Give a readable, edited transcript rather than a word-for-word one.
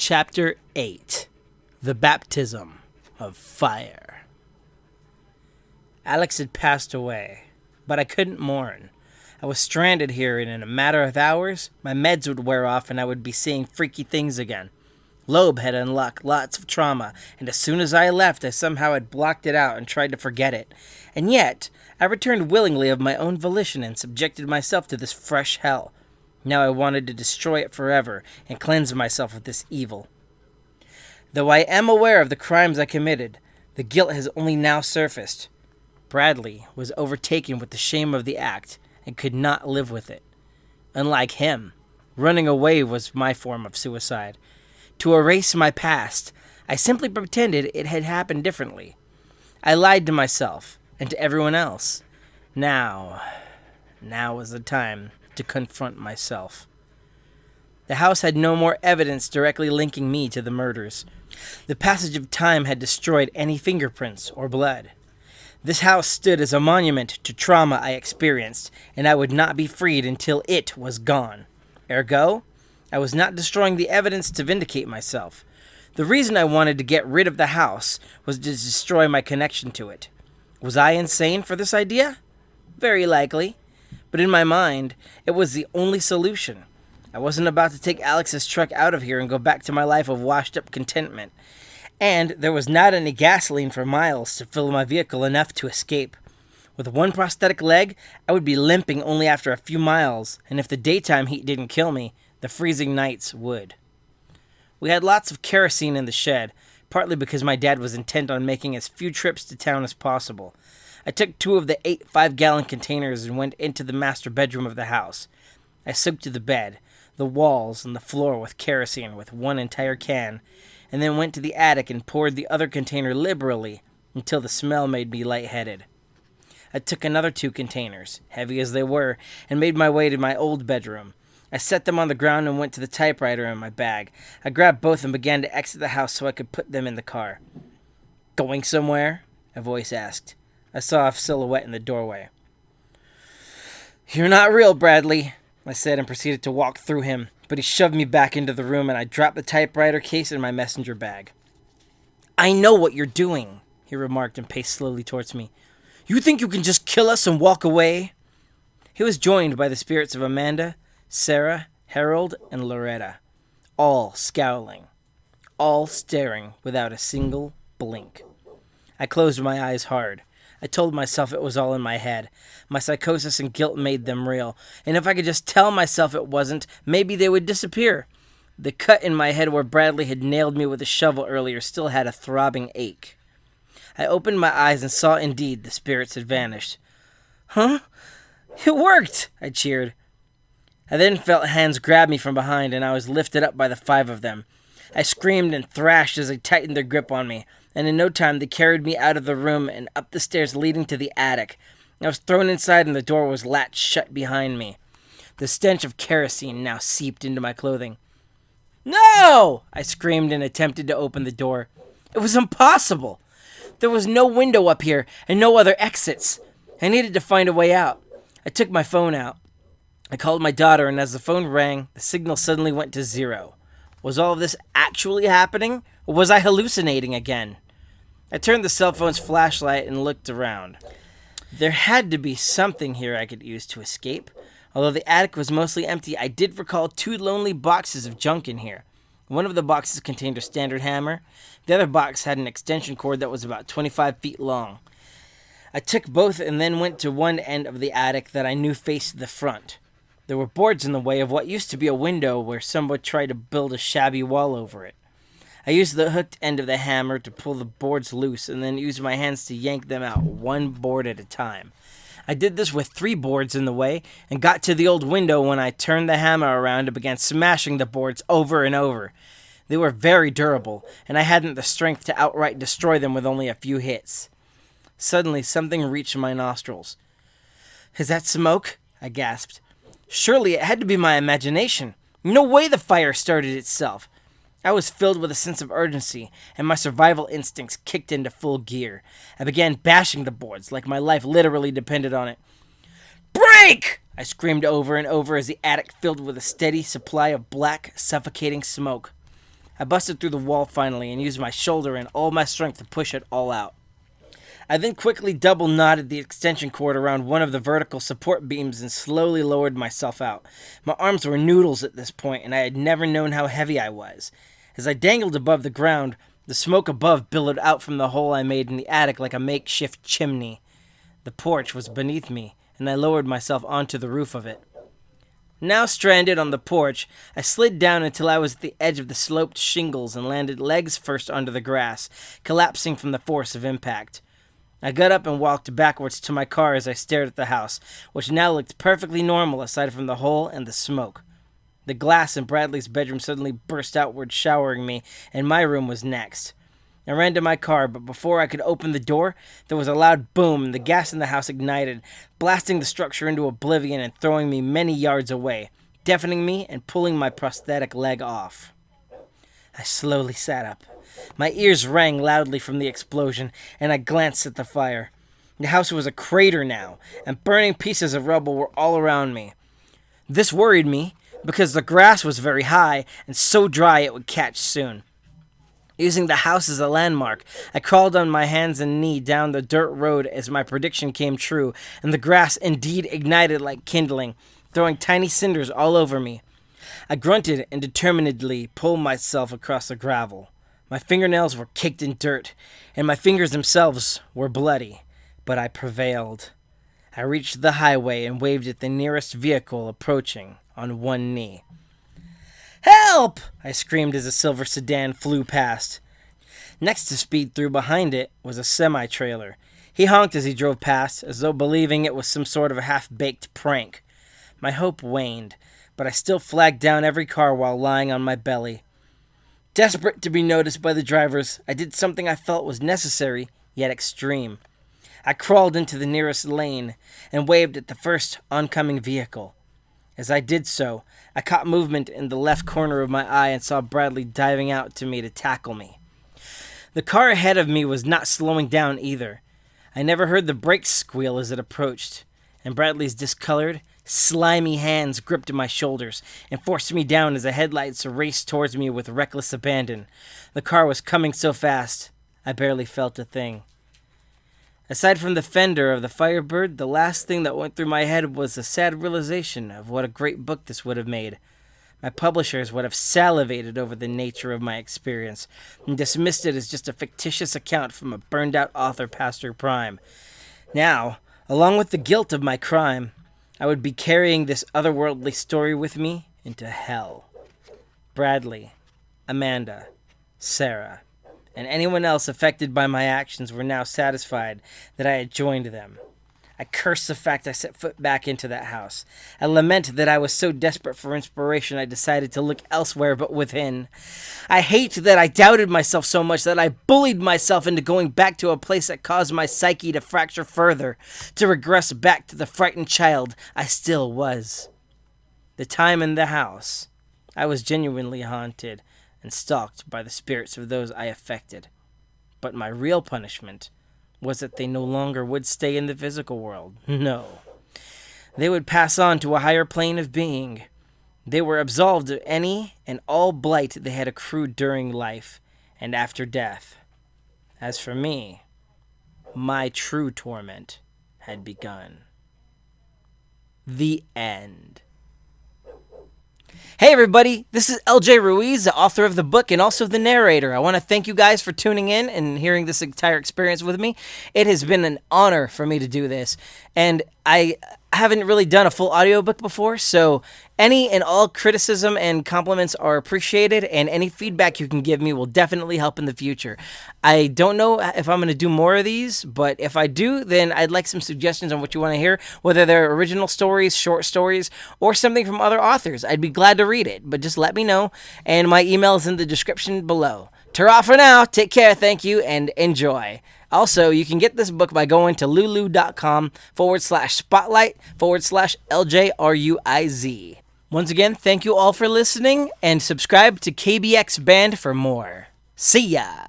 Chapter 8. The Baptism of Fire. Alex had passed away, but I couldn't mourn. I was stranded here, and in a matter of hours, my meds would wear off and I would be seeing freaky things again. Loeb had unlocked lots of trauma, and as soon as I left, I somehow had blocked it out and tried to forget it. And yet, I returned willingly of my own volition and subjected myself to this fresh hell. Now I wanted to destroy it forever and cleanse myself of this evil. Though I am aware of the crimes I committed, the guilt has only now surfaced. Bradley was overtaken with the shame of the act and could not live with it. Unlike him, running away was my form of suicide. To erase my past, I simply pretended it had happened differently. I lied to myself and to everyone else. Now was the time to confront myself. The house had no more evidence directly linking me to the murders. The passage of time had destroyed any fingerprints or blood. This house stood as a monument to trauma I experienced, and I would not be freed until it was gone. Ergo, I was not destroying the evidence to vindicate myself. The reason I wanted to get rid of the house was to destroy my connection to it. Was I insane for this idea? Very likely. But in my mind, it was the only solution. I wasn't about to take Alex's truck out of here and go back to my life of washed-up contentment. And there was not any gasoline for miles to fill my vehicle enough to escape. With one prosthetic leg, I would be limping only after a few miles, and if the daytime heat didn't kill me, the freezing nights would. We had lots of kerosene in the shed, partly because my dad was intent on making as few trips to town as possible. I took 2 of the 8 5-gallon containers and went into the master bedroom of the house. I soaked the bed, the walls, and the floor with kerosene with 1 entire can, and then went to the attic and poured the other container liberally until the smell made me lightheaded. I took another 2 containers, heavy as they were, and made my way to my old bedroom. I set them on the ground and went to the typewriter in my bag. I grabbed both and began to exit the house so I could put them in the car. "Going somewhere?" a voice asked. I saw a silhouette in the doorway. "You're not real, Bradley," I said and proceeded to walk through him, but he shoved me back into the room and I dropped the typewriter case in my messenger bag. "I know what you're doing," he remarked and paced slowly towards me. "You think you can just kill us and walk away?" He was joined by the spirits of Amanda, Sarah, Harold, and Loretta, all scowling, all staring without a single blink. I closed my eyes hard. I told myself it was all in my head. My psychosis and guilt made them real, and if I could just tell myself it wasn't, maybe they would disappear. The cut in my head where Bradley had nailed me with a shovel earlier still had a throbbing ache. I opened my eyes and saw indeed the spirits had vanished. "Huh? It worked!" I cheered. I then felt hands grab me from behind, and I was lifted up by the 5 of them. I screamed and thrashed as they tightened their grip on me, and in no time they carried me out of the room and up the stairs leading to the attic. I was thrown inside and the door was latched shut behind me. The stench of kerosene now seeped into my clothing. "No!" I screamed and attempted to open the door. It was impossible. There was no window up here and no other exits. I needed to find a way out. I took my phone out. I called my daughter, and as the phone rang, the signal suddenly went to 0. Was all of this actually happening, or was I hallucinating again? I turned the cell phone's flashlight and looked around. There had to be something here I could use to escape. Although the attic was mostly empty, I did recall 2 lonely boxes of junk in here. One of the boxes contained a standard hammer. The other box had an extension cord that was about 25 feet long. I took both and then went to one end of the attic that I knew faced the front. There were boards in the way of what used to be a window where someone tried to build a shabby wall over it. I used the hooked end of the hammer to pull the boards loose and then used my hands to yank them out one board at a time. I did this with 3 boards in the way and got to the old window when I turned the hammer around and began smashing the boards over and over. They were very durable, and I hadn't the strength to outright destroy them with only a few hits. Suddenly, something reached my nostrils. "Is that smoke?" I gasped. Surely it had to be my imagination. No way the fire started itself. I was filled with a sense of urgency, and my survival instincts kicked into full gear. I began bashing the boards like my life literally depended on it. "Break!" I screamed over and over as the attic filled with a steady supply of black, suffocating smoke. I busted through the wall finally and used my shoulder and all my strength to push it all out. I then quickly double knotted the extension cord around one of the vertical support beams and slowly lowered myself out. My arms were noodles at this point, and I had never known how heavy I was. As I dangled above the ground, the smoke above billowed out from the hole I made in the attic like a makeshift chimney. The porch was beneath me, and I lowered myself onto the roof of it. Now stranded on the porch, I slid down until I was at the edge of the sloped shingles and landed legs first onto the grass, collapsing from the force of impact. I got up and walked backwards to my car as I stared at the house, which now looked perfectly normal aside from the hole and the smoke. The glass in Bradley's bedroom suddenly burst outward, showering me, and my room was next. I ran to my car, but before I could open the door, there was a loud boom and the gas in the house ignited, blasting the structure into oblivion and throwing me many yards away, deafening me and pulling my prosthetic leg off. I slowly sat up. My ears rang loudly from the explosion, and I glanced at the fire. The house was a crater now, and burning pieces of rubble were all around me. This worried me, because the grass was very high, and so dry it would catch soon. Using the house as a landmark, I crawled on my hands and knees down the dirt road as my prediction came true, and the grass indeed ignited like kindling, throwing tiny cinders all over me. I grunted and determinedly pulled myself across the gravel. My fingernails were caked in dirt, and my fingers themselves were bloody, but I prevailed. I reached the highway and waved at the nearest vehicle approaching on one knee. "Help!" I screamed as a silver sedan flew past. Next to speed through behind it was a semi-trailer. He honked as he drove past, as though believing it was some sort of a half-baked prank. My hope waned, but I still flagged down every car while lying on my belly. Desperate to be noticed by the drivers, I did something I felt was necessary, yet extreme. I crawled into the nearest lane and waved at the first oncoming vehicle. As I did so, I caught movement in the left corner of my eye and saw Bradley diving out to me to tackle me. The car ahead of me was not slowing down either. I never heard the brakes squeal as it approached, and Bradley's discolored, slimy hands gripped my shoulders and forced me down as the headlights raced towards me with reckless abandon. The car was coming so fast, I barely felt a thing. Aside from the fender of the Firebird, the last thing that went through my head was a sad realization of what a great book this would have made. My publishers would have salivated over the nature of my experience and dismissed it as just a fictitious account from a burned-out author past her prime. Now, along with the guilt of my crime, I would be carrying this otherworldly story with me into hell. Bradley, Amanda, Sarah, and anyone else affected by my actions were now satisfied that I had joined them. I curse the fact I set foot back into that house. I lament that I was so desperate for inspiration I decided to look elsewhere but within. I hate that I doubted myself so much that I bullied myself into going back to a place that caused my psyche to fracture further, to regress back to the frightened child I still was. The time in the house, I was genuinely haunted and stalked by the spirits of those I affected. But my real punishment was that they no longer would stay in the physical world. No. They would pass on to a higher plane of being. They were absolved of any and all blight they had accrued during life and after death. As for me, my true torment had begun. The end. Hey everybody, this is LJ Ruiz, the author of the book and also the narrator. I want to thank you guys for tuning in and hearing this entire experience with me. It has been an honor for me to do this, and I haven't really done a full audiobook before, so any and all criticism and compliments are appreciated, and any feedback you can give me will definitely help in the future. I don't know if I'm going to do more of these, but if I do, then I'd like some suggestions on what you want to hear, whether they're original stories, short stories, or something from other authors. I'd be glad to read it, but just let me know, and my email is in the description below. Ta-ra for now, take care, thank you, and enjoy. Also, you can get this book by going to lulu.com/spotlight/LJRUIZ. Once again, thank you all for listening, and subscribe to KBXband for more. See ya!